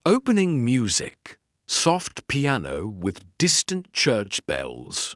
Opening music, soft piano with distant church bells.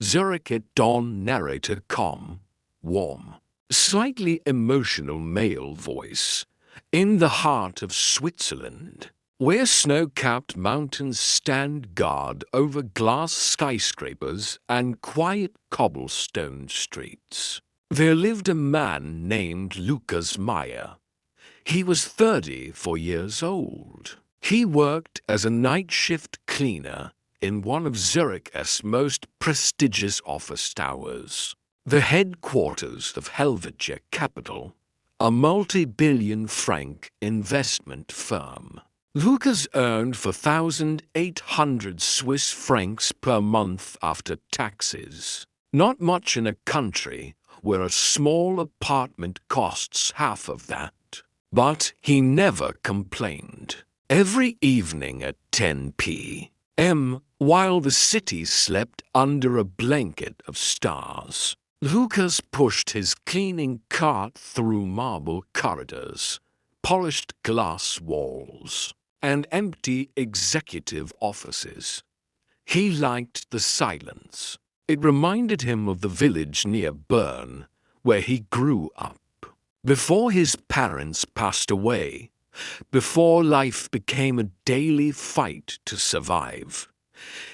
Zürich at dawn, narrator calm, warm. Slightly emotional male voice. In the heart of Switzerland, where snow-capped mountains stand guard over glass skyscrapers and quiet cobblestone streets, there lived a man named Lukas Meier. He was 34 years old. He worked as a night shift cleaner in one of Zürich's most prestigious office towers, the headquarters of Helvetia Capital, a multi-billion franc investment firm. Lukas earned 4,800 Swiss francs per month after taxes. Not much in a country where a small apartment costs half of that. But he never complained. Every evening at 10 p.m., while the city slept under a blanket of stars, Lukas pushed his cleaning cart through marble corridors, polished glass walls, and empty executive offices. He liked the silence. It reminded him of the village near Bern, where he grew up. Before his parents passed away, before life became a daily fight to survive,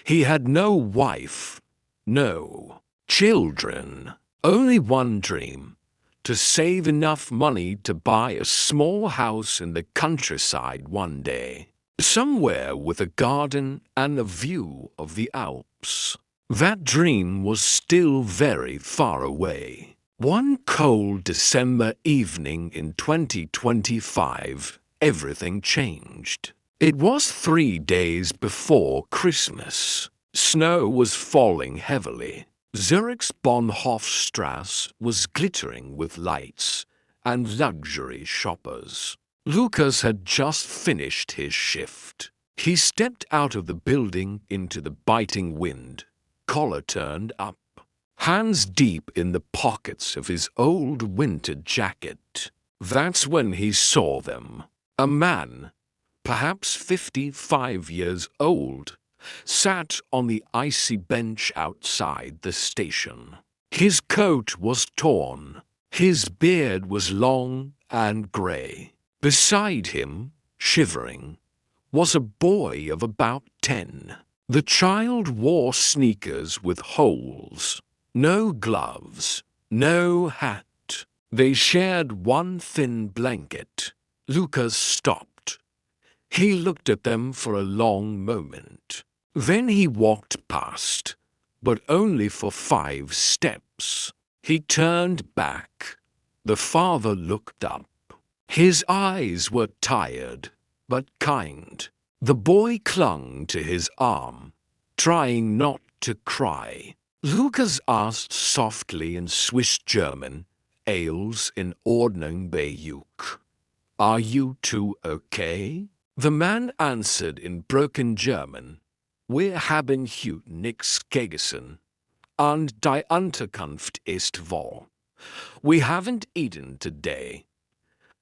he had no wife, no children, only one dream: to save enough money to buy a small house in the countryside one day, somewhere with a garden and a view of the Alps. That dream was still very far away. One cold December evening in 2025, everything changed. It was 3 days before Christmas. Snow was falling heavily. Zürich's Bahnhofstrasse was glittering with lights and luxury shoppers. Lukas had just finished his shift. He stepped out of the building into the biting wind, collar turned up, hands deep in the pockets of his old winter jacket. That's when he saw them. A man, perhaps 55 years old, sat on the icy bench outside the station. His coat was torn. His beard was long and grey. Beside him, shivering, was a boy of about 10. The child wore sneakers with holes. No gloves, no hat. They shared one thin blanket. Lukas stopped. He looked at them for a long moment. Then he walked past, but only for 5 steps. He turned back. The father looked up. His eyes were tired, but kind. The boy clung to his arm, trying not to cry. Lukas asked softly in Swiss German, "Alles in Ordnung bei euch? Are you two okay?" The man answered in broken German, "Wir haben heute nichts gegessen, und die Unterkunft ist voll. We haven't eaten today,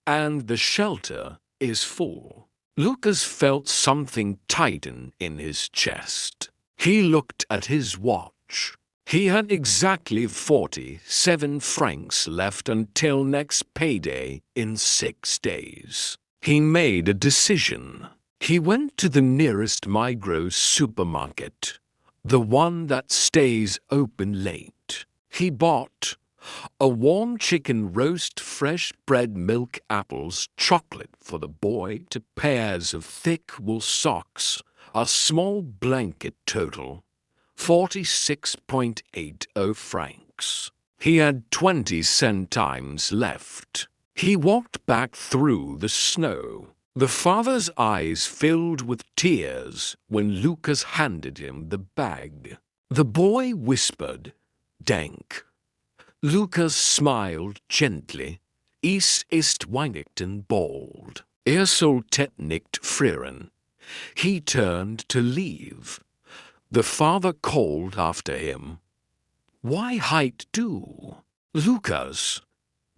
and the shelter is full." Lukas felt something tighten in his chest. He looked at his watch. He had exactly 47 francs left until next payday in 6 days. He made a decision. He went to the nearest Migros supermarket, the one that stays open late. He bought a warm chicken roast, fresh bread, milk, apples, chocolate for the boy, 2 pairs of thick wool socks, a small blanket. Total 46.80 francs. He had 20 centimes left. He walked back through the snow. The father's eyes filled with tears when Lukas handed him the bag. The boy whispered, "Dank." Lukas smiled gently. "Es ist Weihnachten bald. Sollte nicht frieren." He turned to leave. The father called after him, "Why height du? Lukas,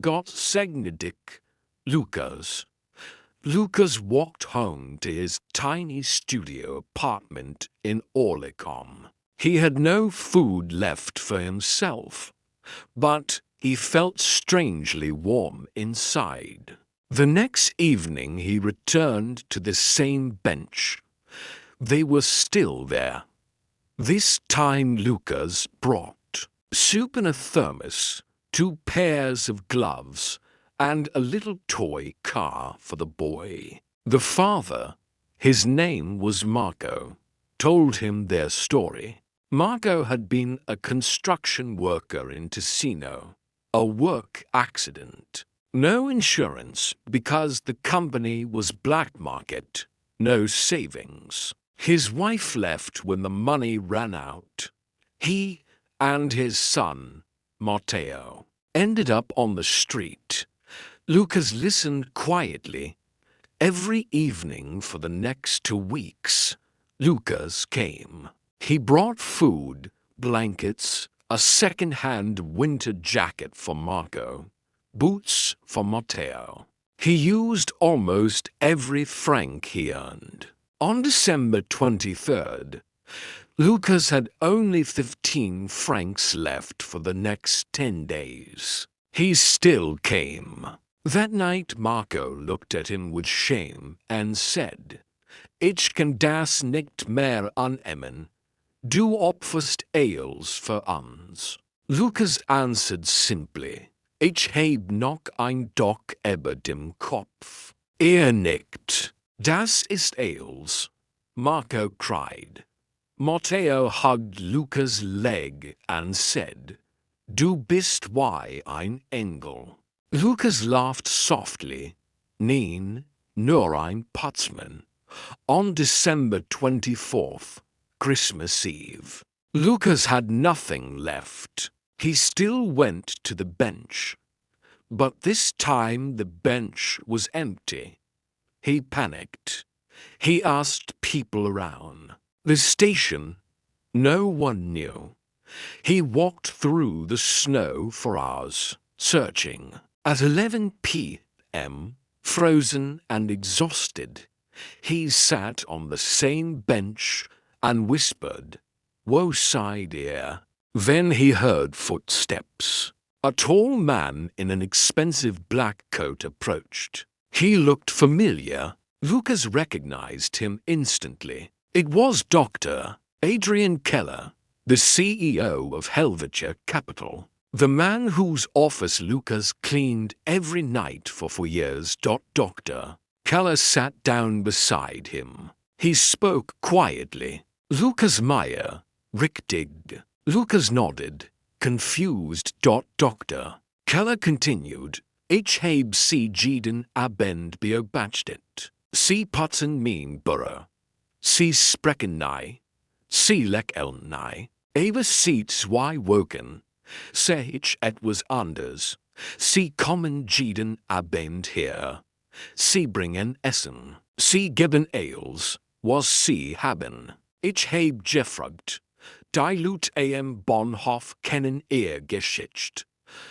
Gott segne dich, Lukas." Lukas walked home to his tiny studio apartment in Orlikon. He had no food left for himself, but he felt strangely warm inside. The next evening he returned to the same bench. They were still there. This time Lukas brought soup in a thermos, 2 pairs of gloves, and a little toy car for the boy. The father, his name was Marco, told him their story. Marco had been a construction worker in Ticino, a work accident. No insurance because the company was black market, no savings. His wife left when the money ran out. He and his son, Matteo, ended up on the street. Lukas listened quietly. Every evening for the next 2 weeks, Lukas came. He brought food, blankets, a second-hand winter jacket for Marco, boots for Matteo. He used almost every franc he earned. On December 23rd, Lukas had only 15 francs left for the next 10 days. He still came. That night Marco looked at him with shame and said, "Ich kann das nicht mehr annehmen. Du opferst alles für uns." Lukas answered simply, "Ich heb noch ein Dach über dem Kopf." Nickt. "Das ist alles," Marco cried. Matteo hugged Lukas' leg and said, "Du bist wie ein Engel." Lukas laughed softly. "Nein, nur ein Putzmann." On December 24th, Christmas Eve, Lukas had nothing left. He still went to the bench, but this time the bench was empty. He panicked. He asked people around. The station, no one knew. He walked through the snow for hours, searching. At 11 p.m., frozen and exhausted, he sat on the same bench and whispered, "Wo seid ihr?" Then he heard footsteps. A tall man in an expensive black coat approached. He looked familiar. Lukas recognized him instantly. It was Dr. Adrian Keller, the CEO of Helvetia Capital, the man whose office Lukas cleaned every night for 4 years. Dr. Keller sat down beside him. He spoke quietly. "Lukas Meier, richtig." Lukas nodded, confused. Dr. Keller continued, "Ich habe Sie jeden Abend beobachtet. Sie putzen mein Büro. Sie sprechen nie. Sie lächeln nie. Aber Sie zwei Wochen seh ich etwas anders. Sie kommen jeden Abend hier. Sie bringen Essen. Sie geben alles, was Sie haben. Ich habe gefragt. Die Leute am Bahnhof kennen Ihr Geschichte."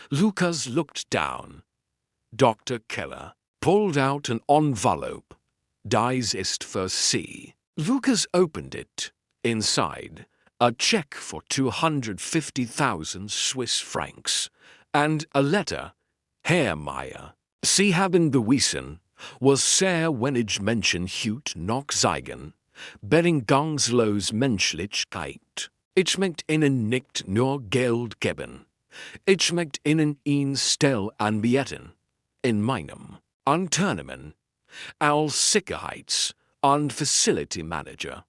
Lukas looked down. Dr. Keller pulled out an envelope. "Dies ist für Sie." Lukas opened it. Inside, a check for 250,000 Swiss francs and a letter. "Herr Meier, Sie haben bewiesen, was sehr wenig Menschen heute noch zeigen, bedingungslos Menschlichkeit. Ich möchte Ihnen nicht nur Geld geben. Ich möchte Ihnen eine Stelle anbieten. In meinem Unternehmen als Sicherheits- und Facility Manager.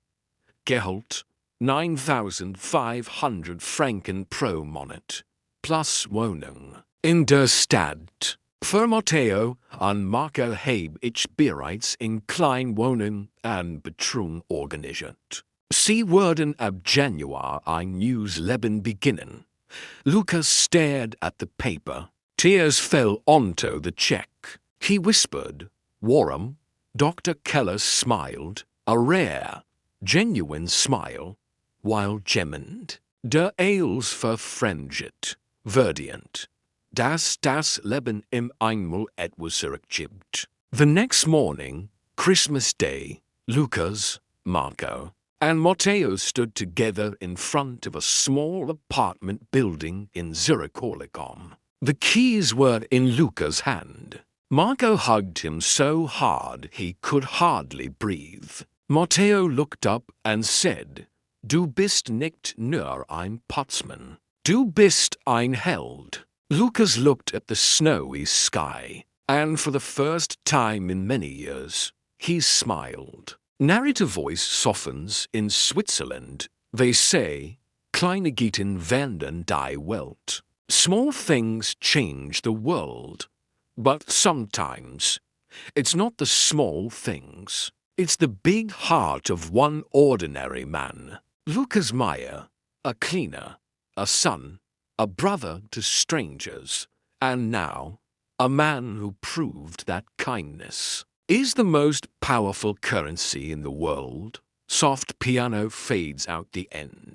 Gehalt 9.500 Franken pro Monat, plus Wohnung in der Stadt. Für Matteo und Marco habe ich bereits in Kleinwohnungen eine Betreuung organisiert. Sie würden ab Januar ein neues Leben beginnen. Lukas stared at the paper. Tears fell onto the check. He whispered, "Warum?" Dr. Keller smiled, a rare, genuine smile, while gemmed. "Der Eils verfremdet, verdient, dass das Leben im einmal etwas zurückgibt." The next morning, Christmas Day, Lukas, Marco, and Matteo stood together in front of a small apartment building in Zürich. The keys were in Lukas' hand. Marco hugged him so hard he could hardly breathe. Matteo looked up and said, "Du bist nicht nur ein Putzmann. Du bist ein Held." Lukas looked at the snowy sky, and for the first time in many years, he smiled. Narrator voice softens. In Switzerland, they say, Kleinigkeiten werden die Welt. Small things change the world. But sometimes, it's not the small things. It's the big heart of one ordinary man. Lukas Meier, a cleaner, a son, a brother to strangers, and now, a man who proved that kindness is the most powerful currency in the world. Soft piano fades out the end.